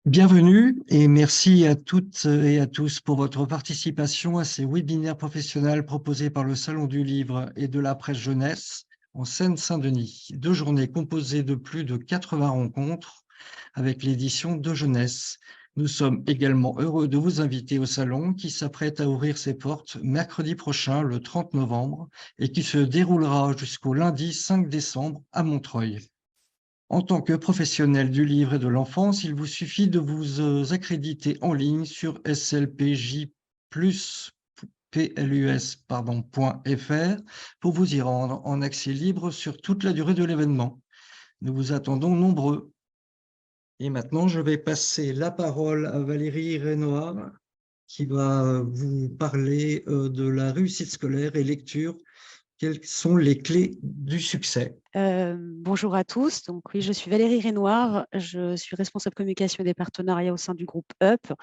Bienvenue et merci à toutes et à tous pour votre participation à ces webinaires professionnels proposés par le Salon du Livre et de la Presse Jeunesse en Seine-Saint-Denis. 2 journées composées de plus de 80 rencontres avec l'édition de jeunesse. Nous sommes également heureux de vous inviter au Salon qui s'apprête à ouvrir ses portes mercredi prochain, le 30 novembre, et qui se déroulera jusqu'au lundi 5 décembre à Montreuil. En tant que professionnel du livre et de l'enfance, il vous suffit de vous accréditer en ligne sur slpj+plus.fr pour vous y rendre en accès libre sur toute la durée de l'événement. Nous vous attendons nombreux. Et maintenant, je vais passer la parole à Valérie Renoir qui va vous parler de la réussite scolaire et lecture. Quelles sont les clés du succès? Bonjour à tous. Donc, oui, je suis Valérie Renoir. Je suis responsable communication et des partenariats au sein du groupe UP.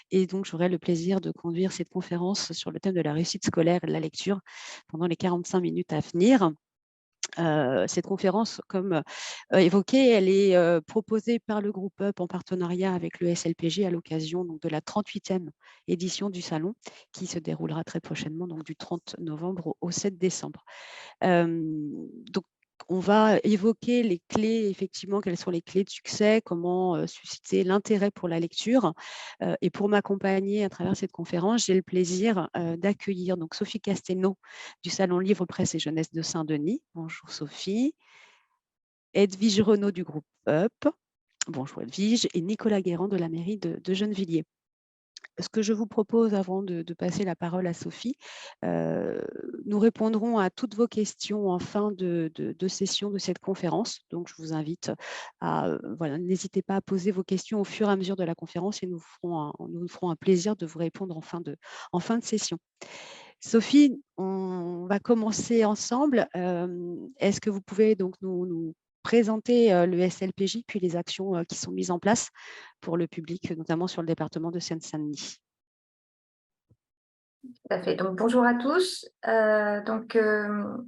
Et donc, j'aurai le plaisir de conduire cette conférence sur le thème de la réussite scolaire et de la lecture pendant les 45 minutes à venir. Cette conférence, comme évoqué, elle est proposée par le groupe UP en partenariat avec le SLPJ à l'occasion de la 38e édition du Salon qui se déroulera très prochainement, donc du 30 novembre au 7 décembre. Donc, on va évoquer les clés, effectivement, quelles sont les clés de succès, comment susciter l'intérêt pour la lecture. Et pour m'accompagner à travers cette conférence, j'ai le plaisir d'accueillir donc Sophie Castelnau du Salon Livre, Presse et Jeunesse de Saint-Denis. Bonjour Sophie. Edwige Renaud du groupe UP. Bonjour Edwige. Et Nicolas Guérand de la mairie de Gennevilliers. Ce que je vous propose avant de passer la parole à Sophie, nous répondrons à toutes vos questions en fin de session de cette conférence. Donc, je vous invite à, n'hésitez pas à poser vos questions au fur et à mesure de la conférence et nous ferons un plaisir de vous répondre en fin de session. Sophie, on va commencer ensemble. Est-ce que vous pouvez donc nous présenter le SLPJ, puis les actions qui sont mises en place pour le public, notamment sur le département de Seine-Saint-Denis? Tout à fait. Donc, bonjour à tous. Je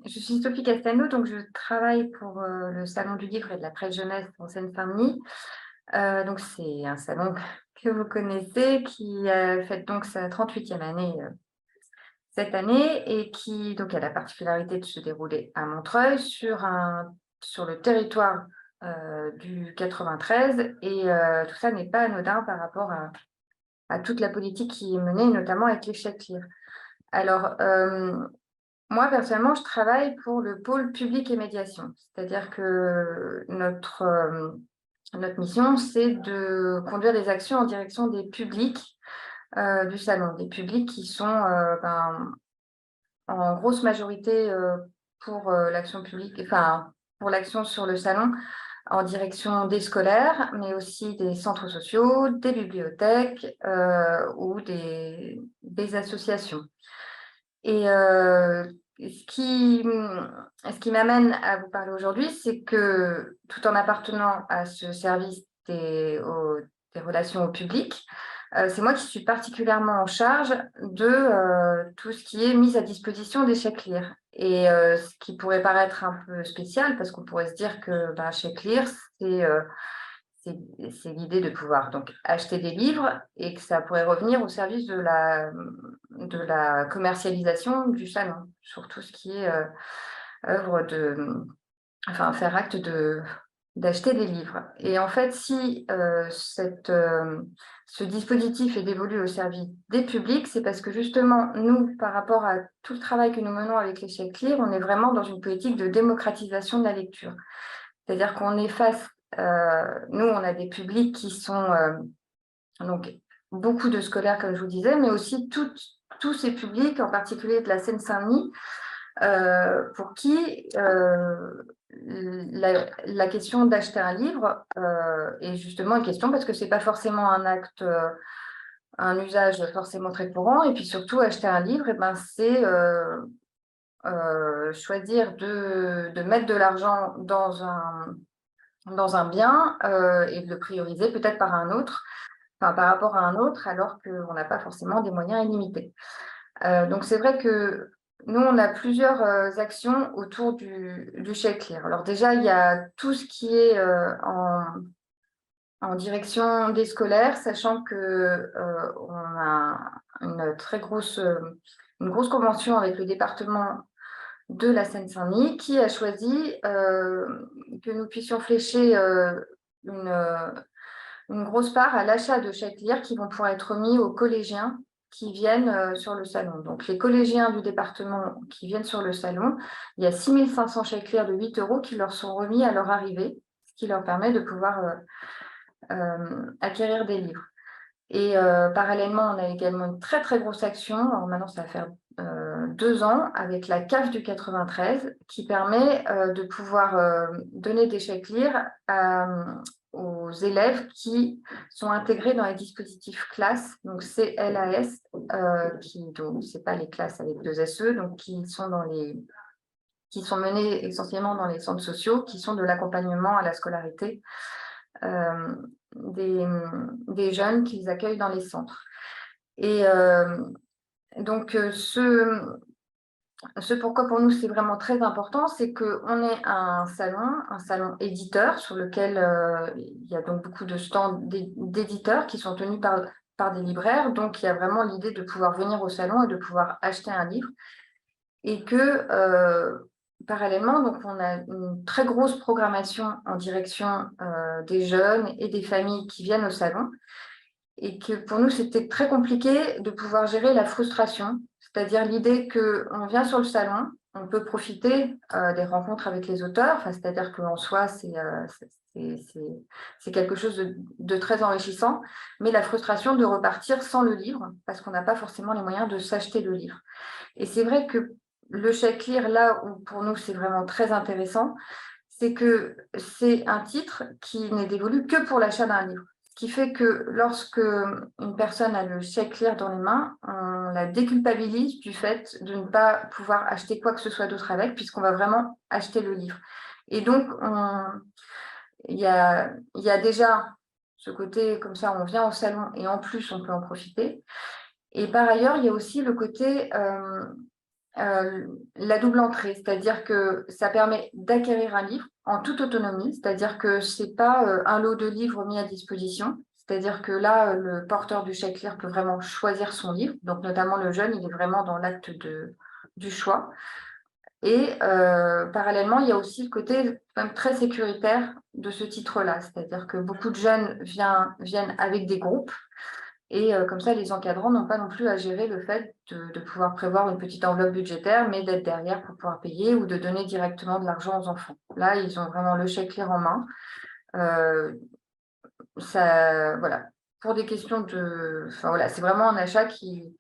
suis Sophie Castelnau, donc je travaille pour le Salon du Livre et de la Presse Jeunesse en Seine-Saint-Denis. Donc, c'est un salon que vous connaissez qui fête donc sa 38e année cette année et qui donc a la particularité de se dérouler à Montreuil sur le territoire du 93. Et tout ça n'est pas anodin par rapport à toute la politique qui est menée, notamment avec les chèques lire. Alors, moi, personnellement, je travaille pour le pôle public et médiation. C'est-à-dire que notre mission, c'est de conduire des actions en direction des publics du salon, des publics qui sont en grosse majorité pour l'action publique, enfin, pour l'action sur le salon, en direction des scolaires, mais aussi des centres sociaux, des bibliothèques ou des associations. Et ce qui m'amène à vous parler aujourd'hui, c'est que tout en appartenant à ce service des relations au public, c'est moi qui suis particulièrement en charge de tout ce qui est mise à disposition des chèques lire. Et ce qui pourrait paraître un peu spécial, parce qu'on pourrait se dire que chèques lire, c'est l'idée de pouvoir donc acheter des livres et que ça pourrait revenir au service de la commercialisation du salon, sur tout ce qui est faire acte d'acheter des livres. Et en fait, si ce dispositif est dévolu au service des publics, c'est parce que justement, nous, par rapport à tout le travail que nous menons avec les chèques lire, on est vraiment dans une politique de démocratisation de la lecture. C'est-à-dire qu'on est face, nous, on a des publics qui sont donc beaucoup de scolaires, comme je vous disais, mais aussi tous ces publics, en particulier de la Seine-Saint-Denis, pour qui la question d'acheter un livre est justement une question parce que ce n'est pas forcément un acte, un usage forcément très courant. Et puis surtout, acheter un livre, c'est choisir de mettre de l'argent dans un bien et de le prioriser peut-être par rapport à un autre, alors qu'on n'a pas forcément des moyens illimités. Donc, c'est vrai que nous, on a plusieurs actions autour du chèque lire. Alors déjà, il y a tout ce qui est en direction des scolaires, sachant que on a une grosse convention avec le département de la Seine-Saint-Denis qui a choisi que nous puissions flécher une grosse part à l'achat de chèques lire qui vont pouvoir être remis aux collégiens qui viennent sur le salon. Donc, les collégiens du département qui viennent sur le salon, il y a 6 500 chèques lire de 8 € qui leur sont remis à leur arrivée, ce qui leur permet de pouvoir acquérir des livres. Et parallèlement, on a également une très, très grosse action. Alors maintenant, ça va faire 2 ans avec la CAF du 93 qui permet de pouvoir donner des chèques lire aux élèves qui sont intégrés dans les dispositifs classes, donc CLAS, donc c'est pas les classes avec 2 SE, donc qui sont menés essentiellement dans les centres sociaux, qui sont de l'accompagnement à la scolarité des jeunes qu'ils accueillent dans les centres. Et donc, ce pourquoi pour nous c'est vraiment très important, c'est qu'on est un salon éditeur sur lequel il y a donc beaucoup de stands d'éditeurs qui sont tenus par des libraires. Donc, il y a vraiment l'idée de pouvoir venir au salon et de pouvoir acheter un livre. Et que parallèlement, donc, on a une très grosse programmation en direction des jeunes et des familles qui viennent au salon. Et que pour nous, c'était très compliqué de pouvoir gérer la frustration, c'est-à-dire l'idée qu'on vient sur le salon, on peut profiter des rencontres avec les auteurs, enfin, c'est-à-dire qu'en soi, c'est quelque chose de très enrichissant, mais la frustration de repartir sans le livre, parce qu'on n'a pas forcément les moyens de s'acheter le livre. Et c'est vrai que le chèque lire, là où pour nous, c'est vraiment très intéressant, c'est que c'est un titre qui n'est dévolu que pour l'achat d'un livre. Ce qui fait que lorsque une personne a le chèque lire dans les mains, on la déculpabilise du fait de ne pas pouvoir acheter quoi que ce soit d'autre avec, puisqu'on va vraiment acheter le livre. Et donc, il y a déjà ce côté, comme ça, on vient au salon et en plus, on peut en profiter. Et par ailleurs, il y a aussi le côté la double entrée, c'est-à-dire que ça permet d'acquérir un livre en toute autonomie, c'est-à-dire que ce n'est pas un lot de livres mis à disposition, c'est-à-dire que là, le porteur du chèque lire peut vraiment choisir son livre, donc notamment le jeune, il est vraiment dans l'acte du choix. Et parallèlement, il y a aussi le côté quand même très sécuritaire de ce titre-là, c'est-à-dire que beaucoup de jeunes viennent avec des groupes. Et comme ça, les encadrants n'ont pas non plus à gérer le fait de pouvoir prévoir une petite enveloppe budgétaire, mais d'être derrière pour pouvoir payer ou de donner directement de l'argent aux enfants. Là, ils ont vraiment le chèque lire en main. Voilà. Pour des questions enfin, voilà, c'est vraiment un achat qui,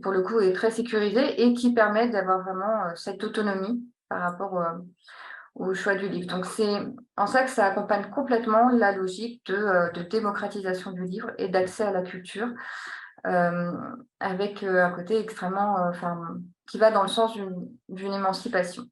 pour le coup, est très sécurisé et qui permet d'avoir vraiment cette autonomie par rapport au choix du livre. Donc, c'est en ça que ça accompagne complètement la logique de démocratisation du livre et d'accès à la culture, avec un côté extrêmement, qui va dans le sens d'une émancipation.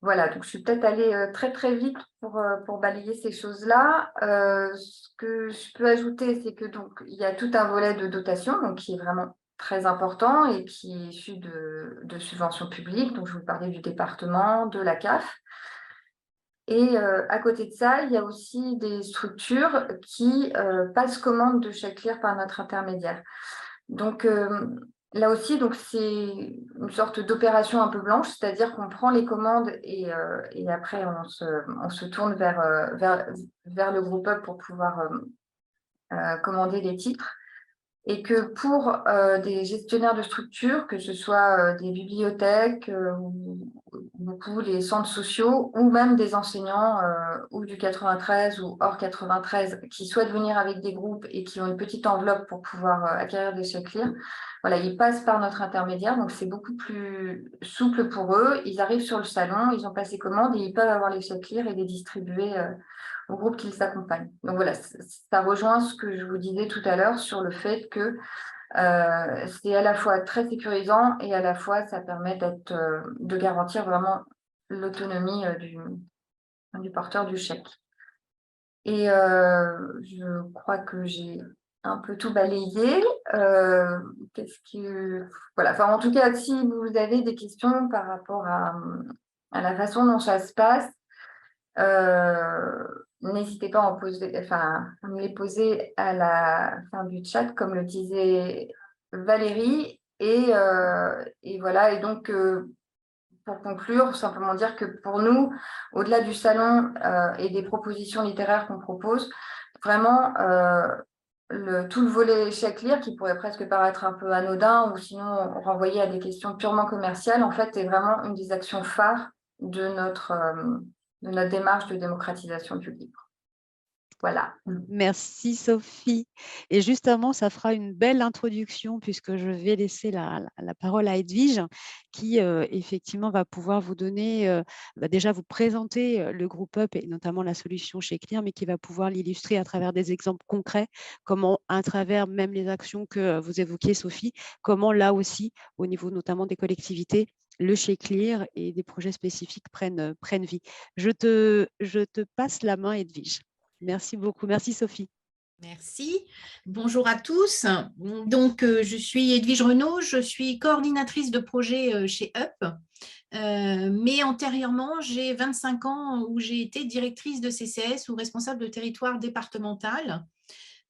Voilà, donc je suis peut-être allée très très vite pour balayer ces choses-là. Ce que je peux ajouter, c'est que donc il y a tout un volet de dotation, donc qui est vraiment très important et qui est issu de subventions publiques. Donc je vous parlais du département, de la CAF. Et à côté de ça, il y a aussi des structures qui passent commande de chèques lire par notre intermédiaire. Donc là aussi, donc c'est une sorte d'opération un peu blanche, c'est-à-dire qu'on prend les commandes et après on se tourne vers le groupe Up pour pouvoir commander les titres. Et que pour des gestionnaires de structures, que ce soit des bibliothèques, beaucoup les centres sociaux, ou même des enseignants ou du 93 ou hors 93 qui souhaitent venir avec des groupes et qui ont une petite enveloppe pour pouvoir acquérir des chèques lire, voilà, ils passent par notre intermédiaire, donc c'est beaucoup plus souple pour eux. Ils arrivent sur le salon, ils ont passé commande et ils peuvent avoir les chèques lire et les distribuer au groupe qui les accompagne. Donc voilà, ça rejoint ce que je vous disais tout à l'heure sur le fait que c'est à la fois très sécurisant et à la fois ça permet de garantir vraiment l'autonomie du porteur du chèque. Et je crois que j'ai un peu tout balayé. Voilà. Enfin, en tout cas, si vous avez des questions par rapport à la façon dont ça se passe, n'hésitez pas à me les poser à la fin du chat, comme le disait Valérie. Et voilà, et donc, pour conclure, simplement dire que pour nous, au-delà du salon et des propositions littéraires qu'on propose, vraiment, tout le volet chèque lire, qui pourrait presque paraître un peu anodin ou sinon renvoyer à des questions purement commerciales, en fait, est vraiment une des actions phares de notre démarche de démocratisation du livre. Voilà. Merci Sophie. Et justement, ça fera une belle introduction puisque je vais laisser la parole à Edwige qui effectivement va pouvoir vous donner, déjà vous présenter le groupe UP et notamment la solution chez Clear, mais qui va pouvoir l'illustrer à travers des exemples concrets, comment à travers même les actions que vous évoquiez Sophie, comment là aussi, au niveau notamment des collectivités, le chez Clear et des projets spécifiques prennent vie. Je te passe la main Edwige. Merci beaucoup. Merci Sophie. Merci. Bonjour à tous. Donc, je suis Edwige Renaud, je suis coordinatrice de projet chez UP. Mais antérieurement, j'ai 25 ans où j'ai été directrice de CCS ou responsable de territoire départemental.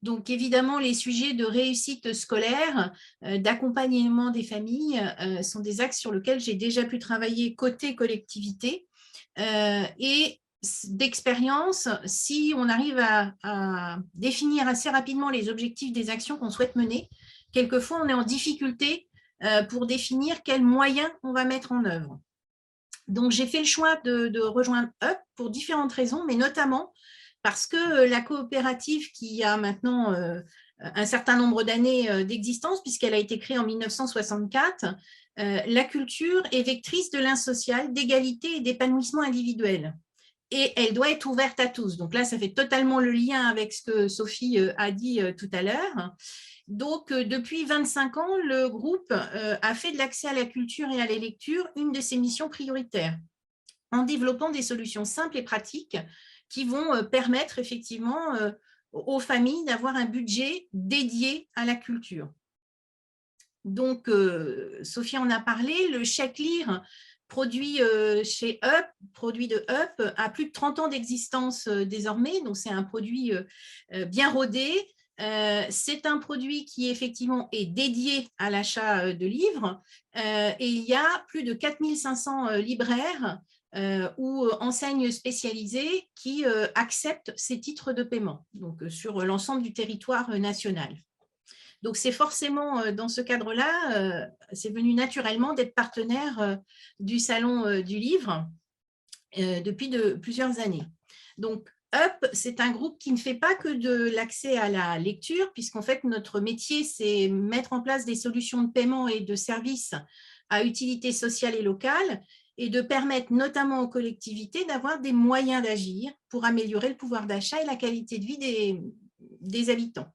Donc, évidemment, les sujets de réussite scolaire, d'accompagnement des familles sont des axes sur lesquels j'ai déjà pu travailler côté collectivité. Et d'expérience, si on arrive à définir assez rapidement les objectifs des actions qu'on souhaite mener, quelquefois on est en difficulté pour définir quels moyens on va mettre en œuvre. Donc j'ai fait le choix de rejoindre UP pour différentes raisons, mais notamment parce que la coopérative qui a maintenant un certain nombre d'années d'existence, puisqu'elle a été créée en 1964, la culture est vectrice de lien social, d'égalité et d'épanouissement individuel. Et elle doit être ouverte à tous. Donc là, ça fait totalement le lien avec ce que Sophie a dit tout à l'heure. Donc, depuis 25 ans, le groupe a fait de l'accès à la culture et à la lecture une de ses missions prioritaires, en développant des solutions simples et pratiques qui vont permettre effectivement aux familles d'avoir un budget dédié à la culture. Donc, Sophie en a parlé, le chèque lire produit chez UP, produit de UP, a plus de 30 ans d'existence désormais, donc c'est un produit bien rodé. C'est un produit qui effectivement est dédié à l'achat de livres et il y a plus de 4500 libraires ou enseignes spécialisées qui acceptent ces titres de paiement, donc sur l'ensemble du territoire national. Donc, c'est forcément dans ce cadre-là, c'est venu naturellement d'être partenaire du Salon du Livre depuis plusieurs années. Donc, UP, c'est un groupe qui ne fait pas que de l'accès à la lecture, puisqu'en fait, notre métier, c'est mettre en place des solutions de paiement et de services à utilité sociale et locale, et de permettre notamment aux collectivités d'avoir des moyens d'agir pour améliorer le pouvoir d'achat et la qualité de vie des habitants.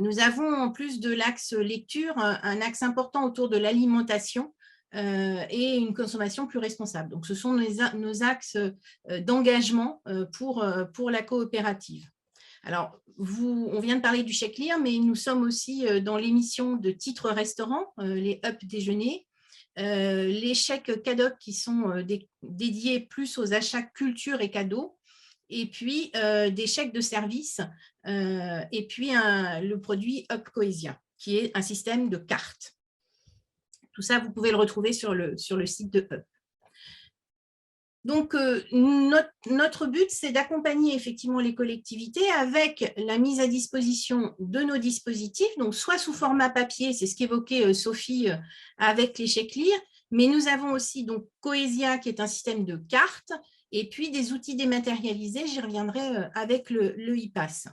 Nous avons, en plus de l'axe lecture, un axe important autour de l'alimentation et une consommation plus responsable. Donc, ce sont nos axes d'engagement pour la coopérative. Alors, on vient de parler du chèque lire, mais nous sommes aussi dans l'émission de titres restaurants, les UP déjeuners, les chèques cadeaux qui sont dédiés plus aux achats culture et cadeaux, et puis des chèques de service, et puis le produit UP Cohesia, qui est un système de cartes. Tout ça, vous pouvez le retrouver sur le site de UP. Donc, notre but, c'est d'accompagner effectivement les collectivités avec la mise à disposition de nos dispositifs, donc soit sous format papier, c'est ce qu'évoquait Sophie avec les chèques lire, mais nous avons aussi donc Cohesia, qui est un système de cartes, et puis des outils dématérialisés, j'y reviendrai avec le e-pass.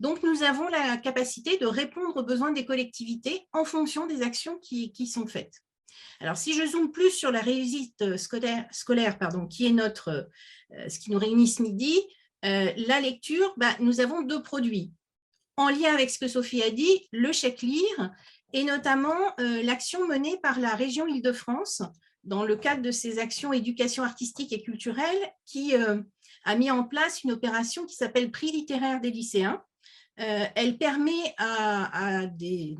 Donc, nous avons la capacité de répondre aux besoins des collectivités en fonction des actions qui sont faites. Alors, si je zoome plus sur la réussite scolaire qui est ce qui nous réunit ce midi, la lecture, nous avons deux produits. En lien avec ce que Sophie a dit, le chèque lire et notamment l'action menée par la région Île-de-France dans le cadre de ses actions éducation artistique et culturelle qui a mis en place une opération qui s'appelle Prix littéraire des lycéens. Elle permet à des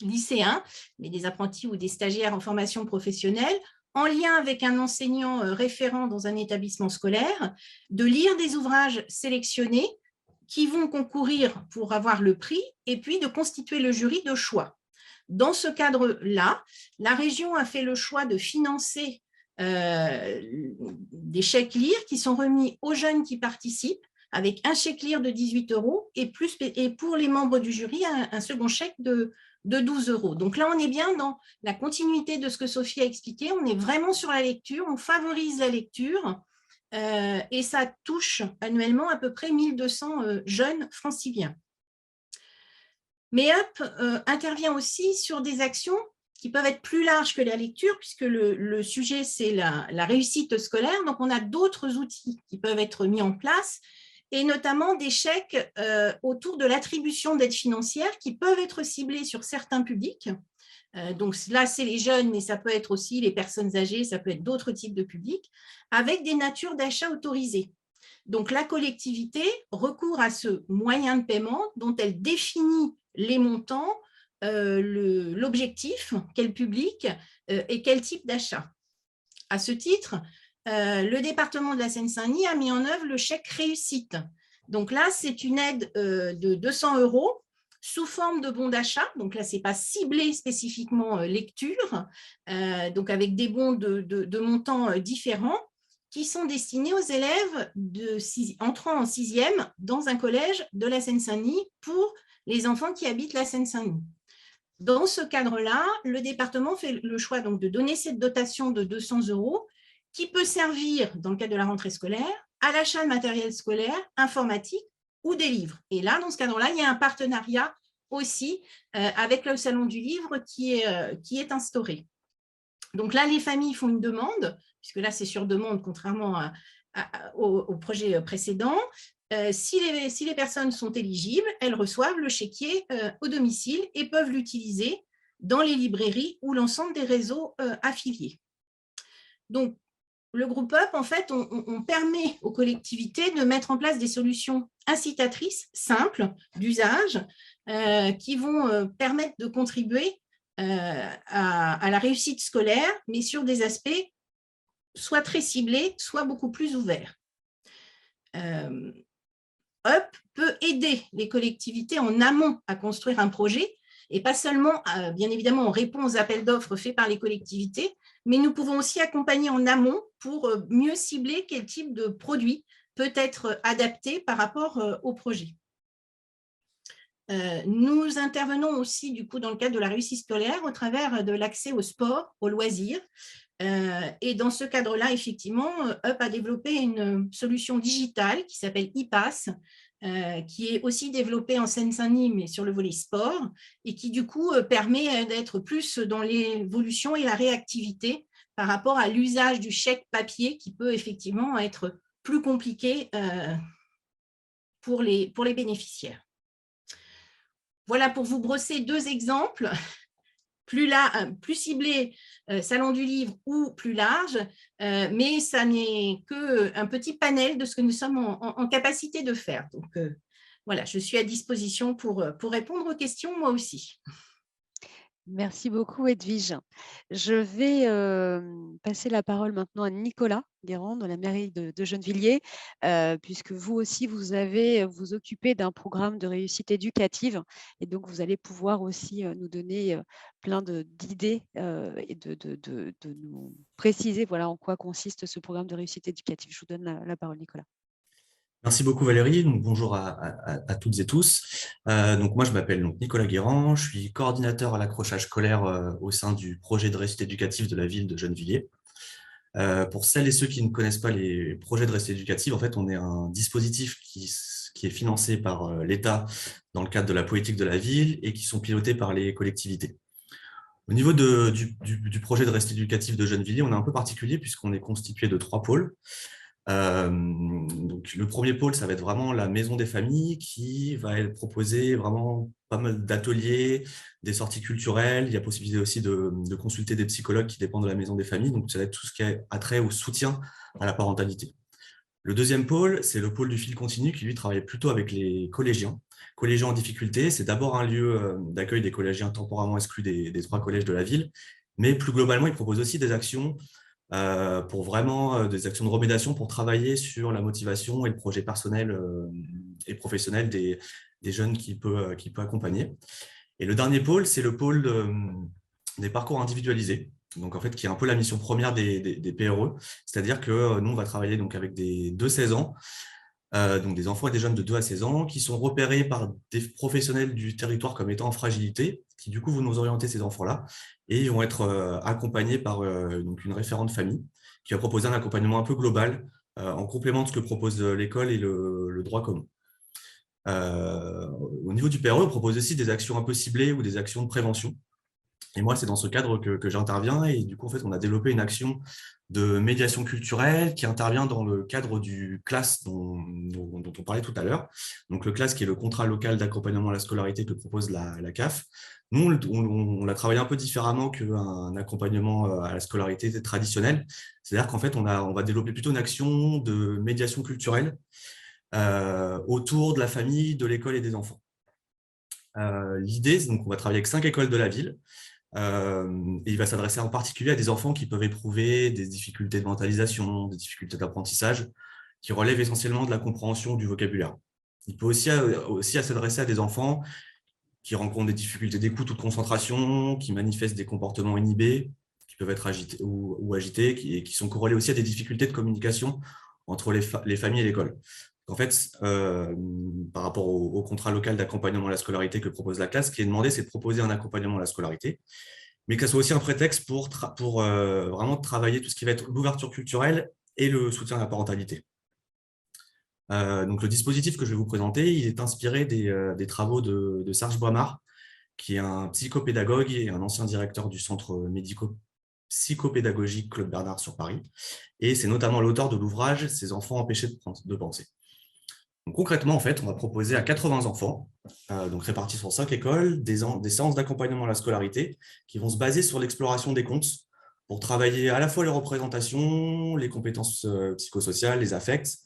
lycéens, mais des apprentis ou des stagiaires en formation professionnelle, en lien avec un enseignant référent dans un établissement scolaire, de lire des ouvrages sélectionnés qui vont concourir pour avoir le prix et puis de constituer le jury de choix. Dans ce cadre-là, la région a fait le choix de financer des chèques lire qui sont remis aux jeunes qui participent avec un chèque lire de 18 € et pour les membres du jury, un second chèque de 12 €. Donc là, on est bien dans la continuité de ce que Sophie a expliqué. On est vraiment sur la lecture, on favorise la lecture et ça touche annuellement à peu près 1200 jeunes franciliens. Mais Up intervient aussi sur des actions qui peuvent être plus larges que la lecture, puisque le sujet, c'est la réussite scolaire. Donc, on a d'autres outils qui peuvent être mis en place, et notamment des chèques autour de l'attribution d'aides financières qui peuvent être ciblées sur certains publics. Donc là, c'est les jeunes, mais ça peut être aussi les personnes âgées, ça peut être d'autres types de publics, avec des natures d'achat autorisées. Donc, la collectivité recourt à ce moyen de paiement dont elle définit les montants, l'objectif, quel public et quel type d'achat. À ce titre, le département de la Seine-Saint-Denis a mis en œuvre le chèque réussite. Donc là, c'est une aide de 200 € sous forme de bons d'achat. Donc là, ce n'est pas ciblé spécifiquement lecture, donc avec des bons de montants différents qui sont destinés aux élèves entrant en 6e dans un collège de la Seine-Saint-Denis pour les enfants qui habitent la Seine-Saint-Denis. Dans ce cadre-là, le département fait le choix donc, de donner cette dotation de 200 € qui peut servir, dans le cadre de la rentrée scolaire, à l'achat de matériel scolaire, informatique ou des livres. Et là, dans ce cadre-là, il y a un partenariat aussi avec le Salon du Livre qui est instauré. Donc là, les familles font une demande, puisque là, c'est sur demande, contrairement au projet précédent. Si les personnes sont éligibles, elles reçoivent le chéquier au domicile et peuvent l'utiliser dans les librairies ou l'ensemble des réseaux affiliés. Donc, le groupe Up, en fait, on permet aux collectivités de mettre en place des solutions incitatrices, simples, d'usage, qui vont permettre de contribuer à la réussite scolaire, mais sur des aspects soit très ciblés, soit beaucoup plus ouverts. Up peut aider les collectivités en amont à construire un projet, et pas seulement, bien évidemment, on répond aux appels d'offres faits par les collectivités, mais nous pouvons aussi accompagner en amont pour mieux cibler quel type de produit peut être adapté par rapport au projet. Nous intervenons aussi, du coup, dans le cadre de la réussite scolaire au travers de l'accès au sport, aux loisirs. Et dans ce cadre-là, effectivement, Up a développé une solution digitale qui s'appelle ePass, qui est aussi développée en Seine-Saint-Denis, mais sur le volet sport, et qui, du coup, permet d'être plus dans l'évolution et la réactivité par rapport à l'usage du chèque papier qui peut effectivement être plus compliqué pour les bénéficiaires. Voilà pour vous brosser deux exemples, plus ciblés, Salon du Livre ou plus large, mais ça n'est qu'un petit panel de ce que nous sommes en capacité de faire. Donc, voilà, je suis à disposition pour répondre aux questions, moi aussi. Merci beaucoup, Edwige. Je vais passer la parole maintenant à Nicolas Guérand de la mairie de Gennevilliers, puisque vous aussi, vous occupez d'un programme de réussite éducative et donc vous allez pouvoir aussi nous donner plein d'idées et de nous préciser voilà, en quoi consiste ce programme de réussite éducative. Je vous donne la parole, Nicolas. Merci beaucoup Valérie, donc bonjour à toutes et tous. Donc moi je m'appelle Nicolas Guérand, je suis coordinateur à l'accrochage scolaire au sein du projet de réussite éducative de la ville de Gennevilliers. Pour celles et ceux qui ne connaissent pas les projets de réussite éducative, en fait on est un dispositif qui est financé par l'État dans le cadre de la politique de la ville et qui sont pilotés par les collectivités. Au niveau du projet de réussite éducative de Gennevilliers, on est un peu particulier puisqu'on est constitué de 3 pôles. Donc le premier pôle, ça va être vraiment la maison des familles qui va proposer vraiment pas mal d'ateliers, des sorties culturelles. Il y a possibilité aussi de consulter des psychologues qui dépendent de la maison des familles. Donc ça va être tout ce qui a trait au soutien à la parentalité. Le deuxième pôle, c'est le pôle du fil continu qui lui travaille plutôt avec les collégiens. Collégiens en difficulté, c'est d'abord un lieu d'accueil des collégiens temporairement exclus des 3 collèges de la ville, mais plus globalement, il propose aussi des actions pour vraiment des actions de remédiation pour travailler sur la motivation et le projet personnel et professionnel des jeunes qu'il peut accompagner. Et le dernier pôle, c'est le pôle des parcours individualisés, donc en fait qui est un peu la mission première des PRE, c'est-à-dire que nous on va travailler donc avec des 2-16 ans, donc des enfants et des jeunes de 2 à 16 ans qui sont repérés par des professionnels du territoire comme étant en fragilité, qui du coup vont nous orienter ces enfants-là, et ils vont être accompagnés par donc une référente famille qui va proposer un accompagnement un peu global en complément de ce que propose l'école et le droit commun. Au niveau du PRE, on propose aussi des actions un peu ciblées ou des actions de prévention. Et moi, c'est dans ce cadre que j'interviens. Et du coup, en fait, on a développé une action de médiation culturelle qui intervient dans le cadre du CLAS dont on parlait tout à l'heure. Donc, le CLAS, qui est le contrat local d'accompagnement à la scolarité que propose la CAF. Nous, on l'a travaillé un peu différemment qu'un accompagnement à la scolarité traditionnel. C'est-à-dire qu'en fait, on va développer plutôt une action de médiation culturelle autour de la famille, de l'école et des enfants. L'idée, c'est donc on va travailler avec 5 écoles de la ville. Et il va s'adresser en particulier à des enfants qui peuvent éprouver des difficultés de mentalisation, des difficultés d'apprentissage, qui relèvent essentiellement de la compréhension du vocabulaire. Il peut aussi s'adresser à des enfants qui rencontrent des difficultés d'écoute ou de concentration, qui manifestent des comportements inhibés, qui peuvent être agités ou agités, et qui sont corrélés aussi à des difficultés de communication entre les familles et l'école. En fait, par rapport au contrat local d'accompagnement à la scolarité que propose la classe, ce qui est demandé, c'est de proposer un accompagnement à la scolarité, mais que ce soit aussi un prétexte pour vraiment travailler tout ce qui va être l'ouverture culturelle et le soutien à la parentalité. Donc, le dispositif que je vais vous présenter, il est inspiré des travaux de Serge Boimard, qui est un psychopédagogue et un ancien directeur du centre médico-psychopédagogique Claude Bernard sur Paris. Et c'est notamment l'auteur de l'ouvrage « Ces enfants empêchés de penser ». Donc, concrètement, en fait, on va proposer à 80 enfants, donc répartis sur 5 écoles, des séances d'accompagnement à la scolarité qui vont se baser sur l'exploration des contes pour travailler à la fois les représentations, les compétences psychosociales, les affects,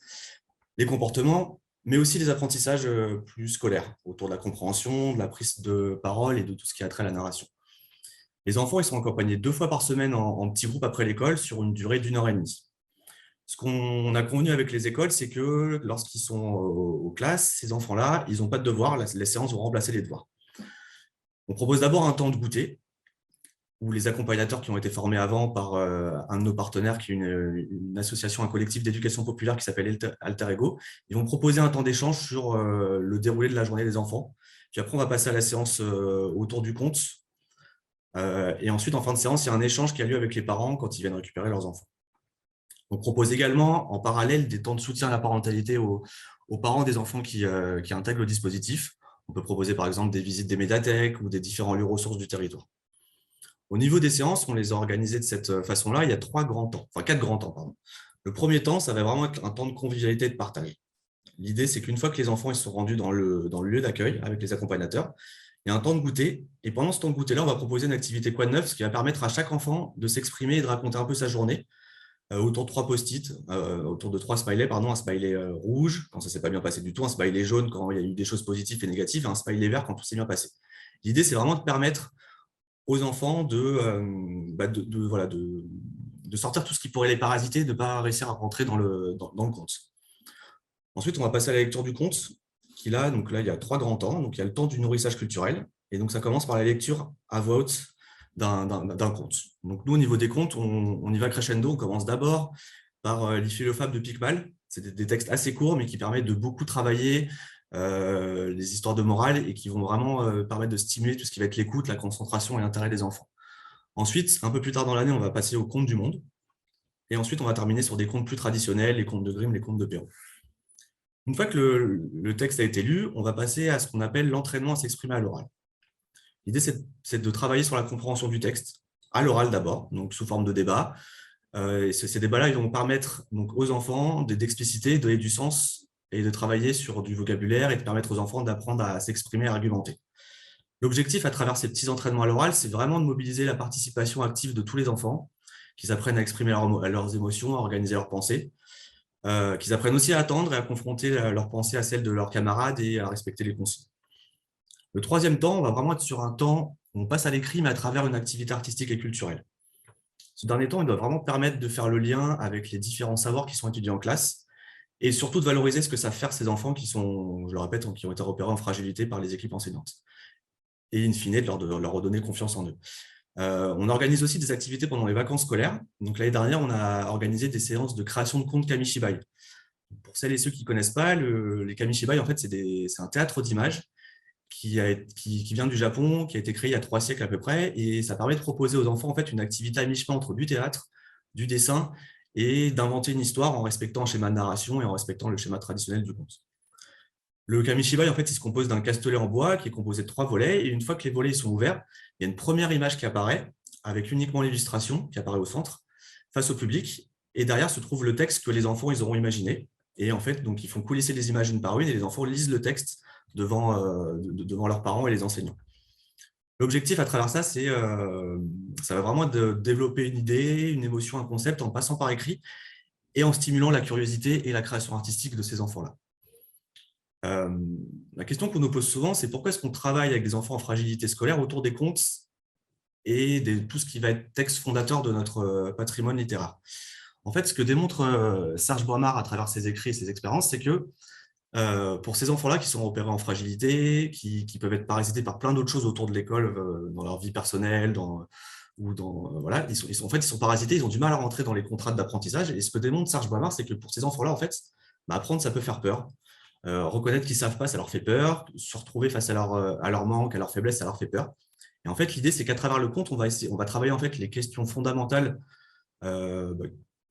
les comportements, mais aussi les apprentissages plus scolaires autour de la compréhension, de la prise de parole et de tout ce qui a trait à la narration. Les enfants, ils sont accompagnés 2 fois par semaine en petits groupes après l'école sur une durée d'1 heure et demie. Ce qu'on a convenu avec les écoles, c'est que lorsqu'ils sont aux classes, ces enfants-là, ils n'ont pas de devoirs, les séances vont remplacer les devoirs. On propose d'abord un temps de goûter, où les accompagnateurs qui ont été formés avant par un de nos partenaires, qui est une association, un collectif d'éducation populaire qui s'appelle Alter Ego, ils vont proposer un temps d'échange sur le déroulé de la journée des enfants. Puis après, on va passer à la séance autour du conte. Et ensuite, en fin de séance, il y a un échange qui a lieu avec les parents quand ils viennent récupérer leurs enfants. On propose également en parallèle des temps de soutien à la parentalité aux parents des enfants qui intègrent le dispositif. On peut proposer par exemple des visites des médiathèques ou des différents lieux ressources du territoire. Au niveau des séances, on les a organisées de cette façon-là. Il y a 4 grands temps, pardon. Le premier temps, ça va vraiment être un temps de convivialité et de partage. L'idée, c'est qu'une fois que les enfants ils sont rendus dans le lieu d'accueil avec les accompagnateurs, il y a un temps de goûter. Et pendant ce temps de goûter-là, on va proposer une activité quoi de neuf, ce qui va permettre à chaque enfant de s'exprimer et de raconter un peu sa journée autour de 3 post-it, autour de 3 smileys, pardon, un smiley rouge quand ça ne s'est pas bien passé du tout, un smiley jaune quand il y a eu des choses positives et négatives, et un smiley vert quand tout s'est bien passé. L'idée, c'est vraiment de permettre aux enfants de sortir tout ce qui pourrait les parasiter, de ne pas réussir à rentrer dans le conte. Ensuite, on va passer à la lecture du conte, qui là, donc là, il y a 3 grands temps. Donc, il y a le temps du nourrissage culturel, et donc ça commence par la lecture à voix haute d'un conte. Donc, nous, au niveau des contes, on y va crescendo. On commence d'abord par Les Philophables de Pic-Mal. C'est des textes assez courts, mais qui permettent de beaucoup travailler les histoires de morale et qui vont vraiment permettre de stimuler tout ce qui va être l'écoute, la concentration et l'intérêt des enfants. Ensuite, un peu plus tard dans l'année, on va passer aux contes du monde. Et ensuite, on va terminer sur des contes plus traditionnels, les contes de Grimm, les contes de Perrault. Une fois que le texte a été lu, on va passer à ce qu'on appelle l'entraînement à s'exprimer à l'oral. L'idée, c'est de travailler sur la compréhension du texte, à l'oral d'abord, donc sous forme de débat. Et ces débats-là, ils vont permettre donc, aux enfants d'expliciter, de donner du sens et de travailler sur du vocabulaire et de permettre aux enfants d'apprendre à s'exprimer et à argumenter. L'objectif, à travers ces petits entraînements à l'oral, c'est vraiment de mobiliser la participation active de tous les enfants, qu'ils apprennent à exprimer leurs émotions, à organiser leurs pensées, qu'ils apprennent aussi à attendre et à confronter leurs pensées à celles de leurs camarades et à respecter les consignes. Le troisième temps, on va vraiment être sur un temps où on passe à l'écrit, mais à travers une activité artistique et culturelle. Ce dernier temps, il doit vraiment permettre de faire le lien avec les différents savoirs qui sont étudiés en classe et surtout de valoriser ce que savent faire ces enfants qui sont, je le répète, qui ont été repérés en fragilité par les équipes enseignantes. Et in fine, de leur redonner confiance en eux. On organise aussi des activités pendant les vacances scolaires. Donc l'année dernière, on a organisé des séances de création de contes Kamishibai. Pour celles et ceux qui ne connaissent pas, les Kamishibai, en fait, c'est un théâtre d'images qui vient du Japon, qui a été créé il y a 3 siècles à peu près, et ça permet de proposer aux enfants en fait, une activité à mi-chemin entre du théâtre, du dessin, et d'inventer une histoire en respectant un schéma de narration et en respectant le schéma traditionnel du conte. Le Kamishibai, en fait, il se compose d'un castelet en bois qui est composé de 3 volets, et une fois que les volets sont ouverts, il y a une première image qui apparaît, avec uniquement l'illustration qui apparaît au centre, face au public, et derrière se trouve le texte que les enfants ils auront imaginé. Et en fait, donc, ils font coulisser les images une par une, et les enfants lisent le texte devant leurs parents et les enseignants. L'objectif à travers ça, ça va vraiment de développer une idée, une émotion, un concept en passant par écrit et en stimulant la curiosité et la création artistique de ces enfants-là. La question qu'on nous pose souvent, c'est pourquoi est-ce qu'on travaille avec des enfants en fragilité scolaire autour des contes et de tout ce qui va être texte fondateur de notre patrimoine littéraire. En fait, ce que démontre Serge Boimard à travers ses écrits et ses expériences, c'est que pour ces enfants-là qui sont repérés en fragilité, qui peuvent être parasités par plein d'autres choses autour de l'école, dans leur vie personnelle, voilà, en fait, ils sont parasités, ils ont du mal à rentrer dans les contrats d'apprentissage. Et ce que démontre Serge Boimard, c'est que pour ces enfants-là, en fait, apprendre, ça peut faire peur. Reconnaître qu'ils ne savent pas, ça leur fait peur. Se retrouver face à leur manque, à leur faiblesse, ça leur fait peur. Et en fait, l'idée, c'est qu'à travers le conte, on va travailler en fait les questions fondamentales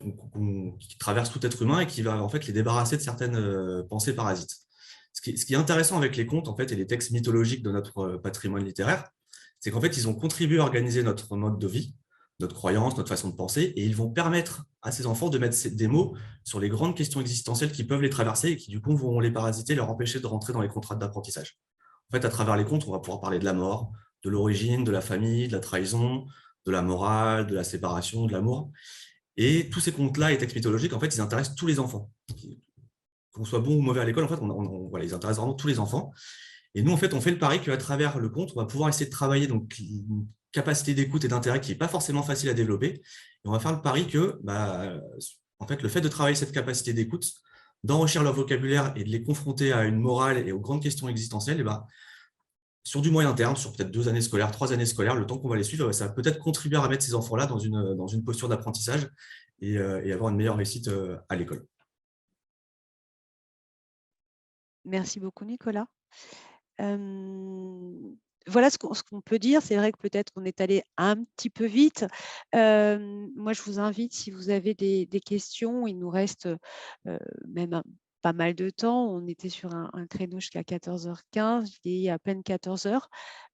qui traversent tout être humain et qui va en fait les débarrasser de certaines pensées parasites. Ce qui est intéressant avec les contes en fait, et les textes mythologiques de notre patrimoine littéraire, c'est qu'en fait, ils ont contribué à organiser notre mode de vie, notre croyance, notre façon de penser, et ils vont permettre à ces enfants de mettre des mots sur les grandes questions existentielles qui peuvent les traverser et qui, du coup, vont les parasiter, leur empêcher de rentrer dans les contrats d'apprentissage. En fait, à travers les contes, on va pouvoir parler de la mort, de l'origine, de la famille, de la trahison, de la morale, de la séparation, de l'amour. Et tous ces contes-là et textes mythologiques, en fait, ils intéressent tous les enfants. Qu'on soit bon ou mauvais à l'école, en fait, voilà, ils intéressent vraiment tous les enfants. Et nous, en fait, on fait le pari qu'à travers le conte, on va pouvoir essayer de travailler donc, une capacité d'écoute et d'intérêt qui n'est pas forcément facile à développer. Et on va faire le pari que en fait, le fait de travailler cette capacité d'écoute, d'enrichir leur vocabulaire et de les confronter à une morale et aux grandes questions existentielles, sur du moyen terme, sur peut-être 2 années scolaires, 3 années scolaires, le temps qu'on va les suivre, ça va peut-être contribuer à mettre ces enfants-là dans une posture d'apprentissage et avoir une meilleure réussite à l'école. Merci beaucoup, Nicolas. Voilà ce qu'on peut dire. C'est vrai que peut-être qu'on est allé un petit peu vite. Moi, je vous invite, si vous avez des questions, il nous reste même pas mal de temps. On était sur un créneau jusqu'à 14h15, il est à peine 14h.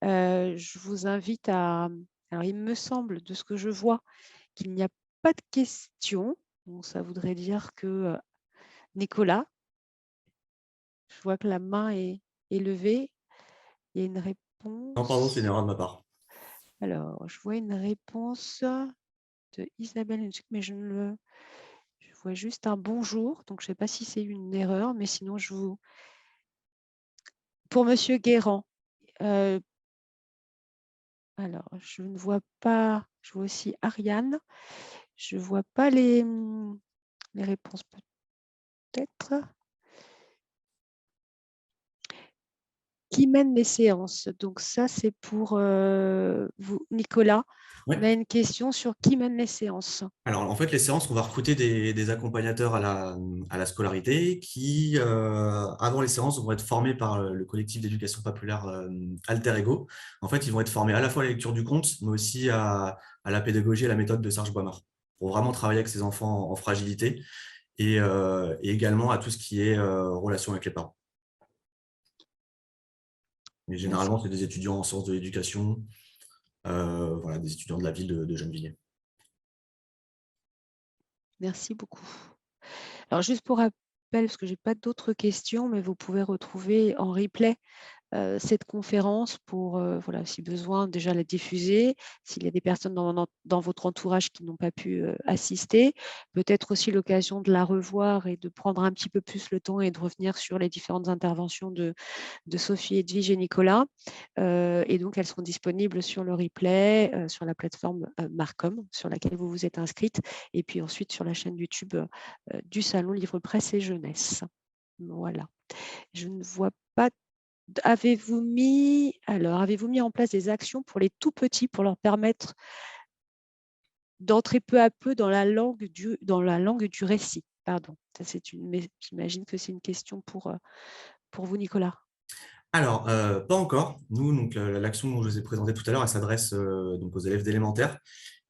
Je vous invite à… Alors, il me semble, de ce que je vois, qu'il n'y a pas de questions. Donc, ça voudrait dire que Nicolas, je vois que la main est levée. Il y a une réponse. Non, pardon, c'est une erreur de ma part. Alors, je vois une réponse de Isabelle, mais je vois juste un bonjour. Donc, je ne sais pas si c'est une erreur, mais sinon, pour Monsieur Guérand, alors, je ne vois pas, je vois aussi Ariane. Je ne vois pas les réponses peut-être. Qui mène les séances? Donc ça, c'est pour vous, Nicolas. Ouais. On a une question sur qui mène les séances. Alors, en fait, les séances, on va recruter des accompagnateurs à la scolarité qui, avant les séances, vont être formés par le collectif d'éducation populaire Alter Ego. En fait, ils vont être formés à la fois à la lecture du conte, mais aussi à la pédagogie et à la méthode de Serge Boimard, pour vraiment travailler avec ces enfants en fragilité et également à tout ce qui est relation avec les parents. Et généralement, c'est des étudiants en sciences de l'éducation, voilà, des étudiants de la ville de Gennevilliers. Merci beaucoup. Alors, juste pour rappel, parce que je n'ai pas d'autres questions, mais vous pouvez retrouver en replay cette conférence pour, voilà, si besoin, déjà la diffuser. S'il y a des personnes dans votre entourage qui n'ont pas pu assister, peut-être aussi l'occasion de la revoir et de prendre un petit peu plus le temps et de revenir sur les différentes interventions de Sophie, Edwige et Nicolas. Et donc, elles seront disponibles sur le replay, sur la plateforme Marcom, sur laquelle vous vous êtes inscrite, et puis ensuite sur la chaîne YouTube du Salon Livre Presse et Jeunesse. Voilà. Je ne vois pas. Avez-vous mis en place des actions pour les tout petits pour leur permettre d'entrer peu à peu dans la langue du récit? Pardon. Mais j'imagine que c'est une question pour vous, Nicolas. Alors, pas encore. Nous, donc, l'action dont je vous ai présentée tout à l'heure, elle s'adresse donc aux élèves d'élémentaire,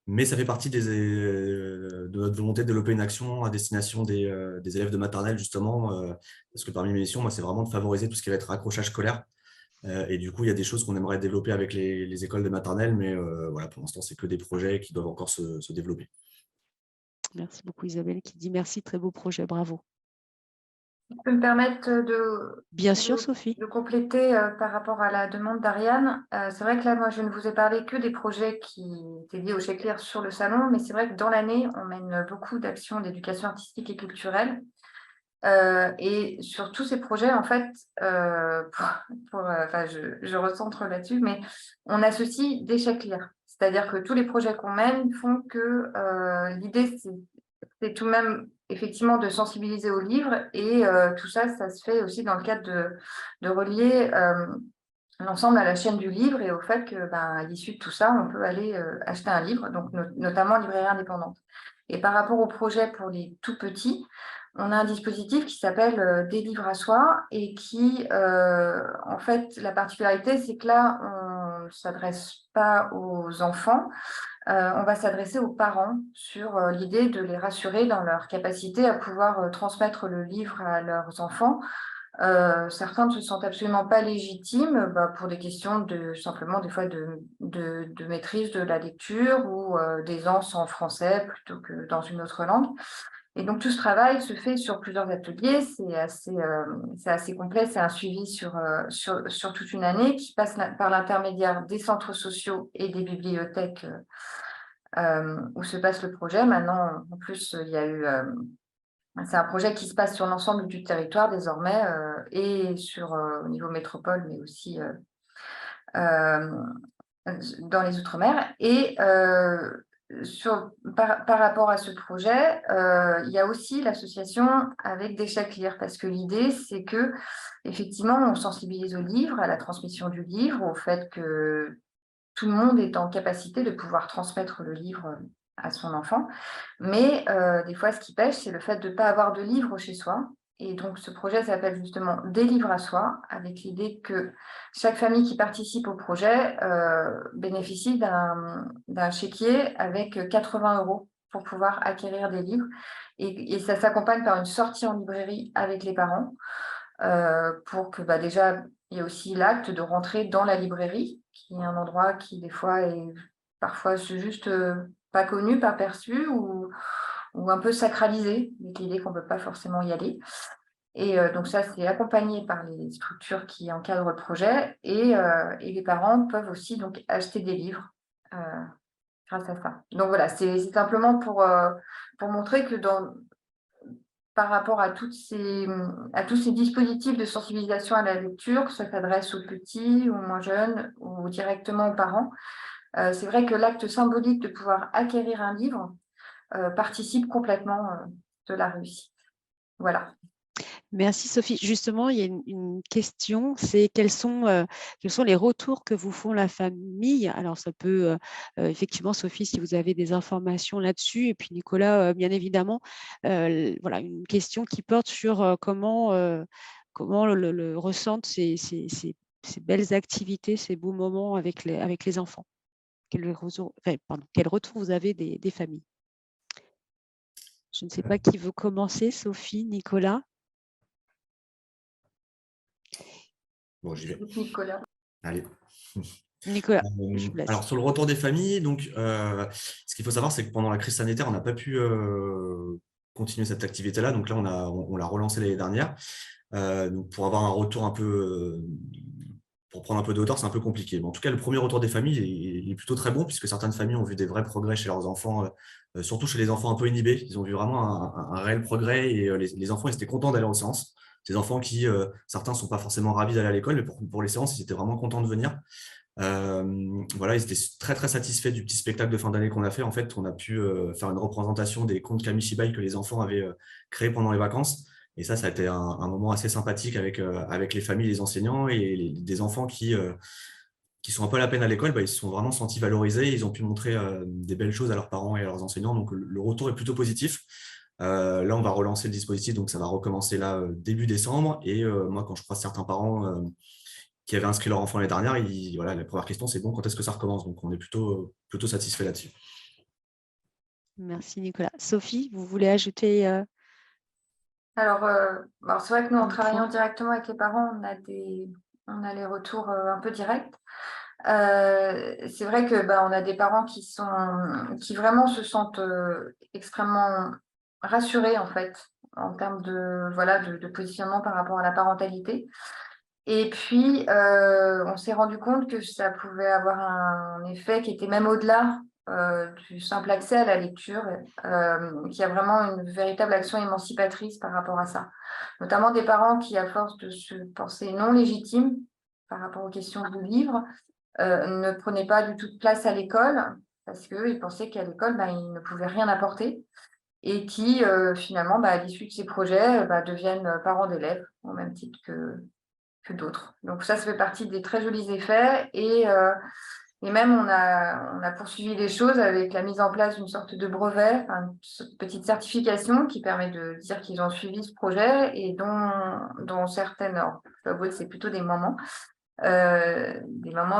mais ça fait partie de notre volonté de développer une action à destination des élèves de maternelle, justement, parce que parmi mes missions, moi, c'est vraiment de favoriser tout ce qui va être accrochage scolaire. Et du coup, il y a des choses qu'on aimerait développer avec les écoles de maternelle, mais voilà, pour l'instant, c'est que des projets qui doivent encore se développer. Merci beaucoup, Isabelle, qui dit merci, très beau projet, bravo. Je peux me permettre Bien sûr, Sophie. de compléter par rapport à la demande d'Ariane. C'est vrai que là, moi, je ne vous ai parlé que des projets qui étaient liés au Chèque-Lire sur le salon, mais c'est vrai que dans l'année, on mène beaucoup d'actions d'éducation artistique et culturelle. Et sur tous ces projets, en fait, je recentre là-dessus, mais on associe des Chèque-Lire. C'est-à-dire que tous les projets qu'on mène font que l'idée, c'est tout de même effectivement de sensibiliser au livre, et tout ça, ça se fait aussi dans le cadre de relier l'ensemble à la chaîne du livre et au fait que, à l'issue de tout ça, on peut aller acheter un livre, donc notamment librairie indépendante. Et par rapport au projet pour les tout petits, on a un dispositif qui s'appelle Des livres à soi, et qui, en fait, la particularité, c'est que là, on ne s'adresse pas aux enfants, on va s'adresser aux parents sur l'idée de les rassurer dans leur capacité à pouvoir transmettre le livre à leurs enfants. Certains ne se sentent absolument pas légitimes pour des questions simplement des fois de maîtrise de la lecture ou d'aisance en français plutôt que dans une autre langue. Et donc tout ce travail se fait sur plusieurs ateliers, c'est assez complet, c'est un suivi sur toute une année qui passe par l'intermédiaire des centres sociaux et des bibliothèques où se passe le projet. Maintenant, en plus, il y a eu... c'est un projet qui se passe sur l'ensemble du territoire désormais, et au niveau métropole, mais aussi dans les Outre-mer. Et par rapport à ce projet, il y a aussi l'association avec des Chèque-Lire, parce que l'idée, c'est que effectivement, on sensibilise au livre, à la transmission du livre, au fait que tout le monde est en capacité de pouvoir transmettre le livre à son enfant. Mais des fois, ce qui pêche, c'est le fait de ne pas avoir de livre chez soi. Et donc, ce projet s'appelle justement Des livres à soi, avec l'idée que chaque famille qui participe au projet bénéficie d'un chéquier avec 80 € pour pouvoir acquérir des livres. Et ça s'accompagne par une sortie en librairie avec les parents pour que déjà, il y a aussi l'acte de rentrer dans la librairie, qui est un endroit qui, des fois, est parfois juste pas connu, pas perçu, ou un peu sacralisé, avec l'idée qu'on ne peut pas forcément y aller. Et donc ça, c'est accompagné par les structures qui encadrent le projet, et les parents peuvent aussi donc acheter des livres grâce à ça. Donc voilà, c'est simplement pour montrer que par rapport à tous ces dispositifs de sensibilisation à la lecture, que ça s'adresse aux petits, aux moins jeunes ou directement aux parents, c'est vrai que l'acte symbolique de pouvoir acquérir un livre participe complètement de la réussite. Voilà. Merci Sophie. Justement, il y a une question, c'est quels sont les retours que vous font la famille? Alors, ça peut, effectivement, Sophie, si vous avez des informations là-dessus, et puis Nicolas, bien évidemment, voilà, une question qui porte sur comment le ressentent ces belles activités, ces beaux moments avec les enfants. Quel retour vous avez des familles? Je ne sais pas qui veut commencer, Sophie, Nicolas? Bon, j'y vais. Nicolas. Allez. Nicolas, je vous laisse. Alors, sur le retour des familles, donc, ce qu'il faut savoir, c'est que pendant la crise sanitaire, on n'a pas pu continuer cette activité-là. Donc là, on l'a relancée l'année dernière. Donc pour avoir un retour un peu pour prendre un peu de hauteur, c'est un peu compliqué. Mais en tout cas, le premier retour des familles est plutôt très bon, puisque certaines familles ont vu des vrais progrès chez leurs enfants, surtout chez les enfants un peu inhibés. Ils ont vu vraiment un réel progrès et les enfants ils étaient contents d'aller aux séances. Ces enfants qui, certains ne sont pas forcément ravis d'aller à l'école, mais pour les séances, ils étaient vraiment contents de venir. Voilà, ils étaient très très satisfaits du petit spectacle de fin d'année qu'on a fait. En fait, on a pu faire une représentation des contes Kamishibai que les enfants avaient créés pendant les vacances. Et ça a été un moment assez sympathique avec les familles, les enseignants et des enfants qui sont un peu à la peine à l'école. Bah, ils se sont vraiment sentis valorisés. Ils ont pu montrer des belles choses à leurs parents et à leurs enseignants. Donc, le retour est plutôt positif. Là, on va relancer le dispositif, donc ça va recommencer là début décembre. Et moi, quand je croise certains parents qui avaient inscrit leur enfant l'année dernière, voilà, la première question, c'est bon, quand est-ce que ça recommence? Donc, on est plutôt satisfait là-dessus. Merci Nicolas. Sophie, vous voulez ajouter Alors, c'est vrai que nous, en un travaillant point? directement avec les parents, on a les retours un peu directs. C'est vrai que on a des parents qui vraiment se sentent extrêmement rassurés en fait en termes de positionnement par rapport à la parentalité. Et puis on s'est rendu compte que ça pouvait avoir un effet qui était même au-delà du simple accès à la lecture, qui a vraiment une véritable action émancipatrice par rapport à ça. Notamment des parents qui, à force de se penser non légitimes par rapport aux questions du livre, ne prenaient pas du tout de place à l'école parce qu'ils pensaient qu'à l'école, ils ne pouvaient rien apporter et qui, finalement, à l'issue de ces projets, deviennent parents d'élèves au même titre que d'autres. Donc ça fait partie des très jolis effets et même on a poursuivi les choses avec la mise en place d'une sorte de brevet, une petite certification qui permet de dire qu'ils ont suivi ce projet et dont certaines, alors, je dois avouer que c'est plutôt des mamans,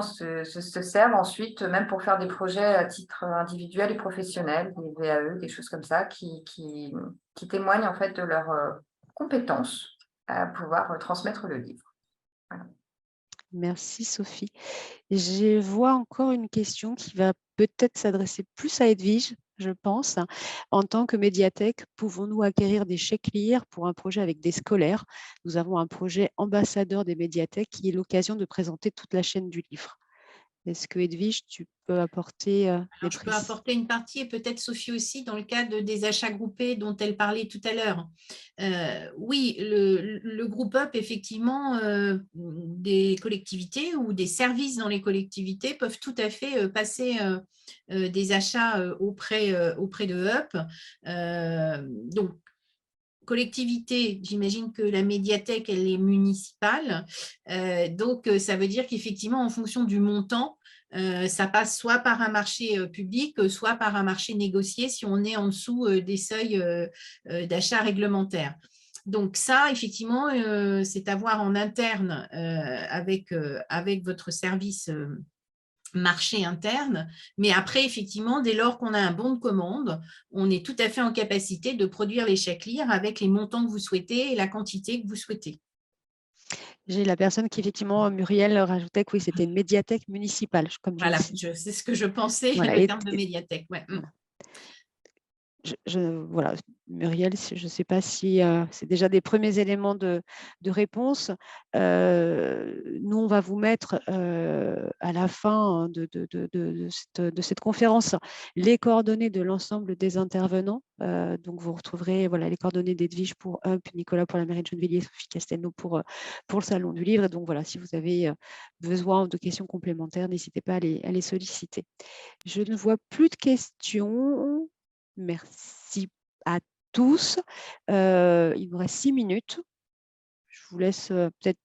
se servent ensuite, même pour faire des projets à titre individuel et professionnel, des VAE, des choses comme ça, qui témoignent en fait de leur compétence à pouvoir transmettre le livre. Voilà. Merci Sophie. Je vois encore une question qui va peut-être s'adresser plus à Edwige, je pense. En tant que médiathèque, pouvons-nous acquérir des chèques lire pour un projet avec des scolaires? Nous avons un projet ambassadeur des médiathèques qui est l'occasion de présenter toute la chaîne du livre. Est-ce que Edwige, tu peux apporter des Alors, je peux précisions? apporter une partie et peut-être Sophie aussi dans le cadre des achats groupés dont elle parlait tout à l'heure. Oui, le groupe UP, effectivement, des collectivités ou des services dans les collectivités peuvent tout à fait passer des achats auprès de UP. Donc, collectivité, j'imagine que la médiathèque, elle est municipale. Donc, ça veut dire qu'effectivement, en fonction du montant, ça passe soit par un marché public, soit par un marché négocié si on est en dessous des seuils d'achat réglementaires. Donc ça, effectivement, c'est à voir en interne avec votre service marché interne, mais après, effectivement, dès lors qu'on a un bon de commande, on est tout à fait en capacité de produire les chèques lire avec les montants que vous souhaitez et la quantité que vous souhaitez. J'ai la personne qui, effectivement, Muriel, rajoutait que oui, c'était une médiathèque municipale. Comme voilà, c'est ce que je pensais, voilà, le terme de médiathèque. Ouais. Voilà. Voilà, Muriel, je ne sais pas si c'est déjà des premiers éléments de réponse. Nous, on va vous mettre à la fin de cette conférence les coordonnées de l'ensemble des intervenants. Donc, vous retrouverez les coordonnées d'Edwige pour UP, Nicolas pour la mairie de Gennevilliers, Sophie Castelnau pour le Salon du Livre. Et donc, voilà, si vous avez besoin de questions complémentaires, n'hésitez pas à les solliciter. Je ne vois plus de questions. Merci à tous. Il nous reste 6 minutes. Je vous laisse peut-être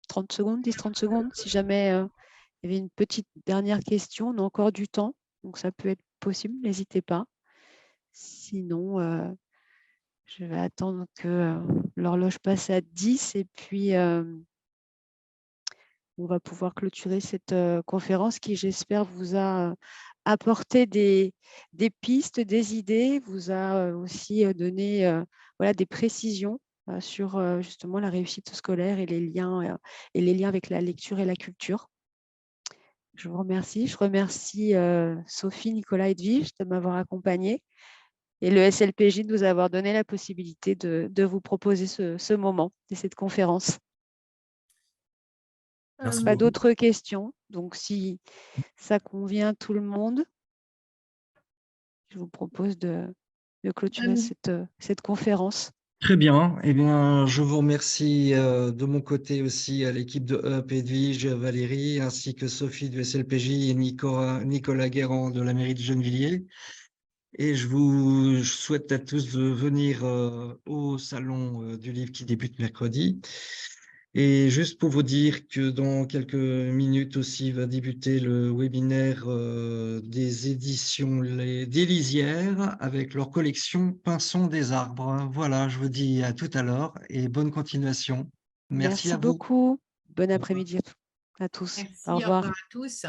30 secondes, 10-30 secondes, si jamais il y avait une petite dernière question. On a encore du temps, donc ça peut être possible, n'hésitez pas. Sinon, je vais attendre que l'horloge passe à 10 et puis on va pouvoir clôturer cette conférence qui, j'espère, vous a apporté des pistes, des idées, vous a aussi donné des précisions sur justement la réussite scolaire et les liens avec la lecture et la culture. Je vous remercie. Je remercie Sophie, Nicolas et Edwige de m'avoir accompagnée et le SLPJ de nous avoir donné la possibilité de vous proposer ce moment et cette conférence. Merci Pas beaucoup. d'autres questions. Donc, si ça convient à tout le monde, je vous propose de clôturer cette conférence. Très bien. Eh bien, je vous remercie de mon côté aussi à l'équipe de UP, Edwige, Valérie, ainsi que Sophie du SLPJ et Nicolas Guérand de la mairie de Gennevilliers. Et je souhaite à tous de venir au salon du livre qui débute mercredi. Et juste pour vous dire que dans quelques minutes aussi va débuter le webinaire des éditions des Lisières avec leur collection Pinson des arbres. Voilà, je vous dis à tout à l'heure et bonne continuation. Merci Merci à vous. beaucoup. Bon Au revoir. après-midi à tous. Au Merci, au revoir. revoir à tous.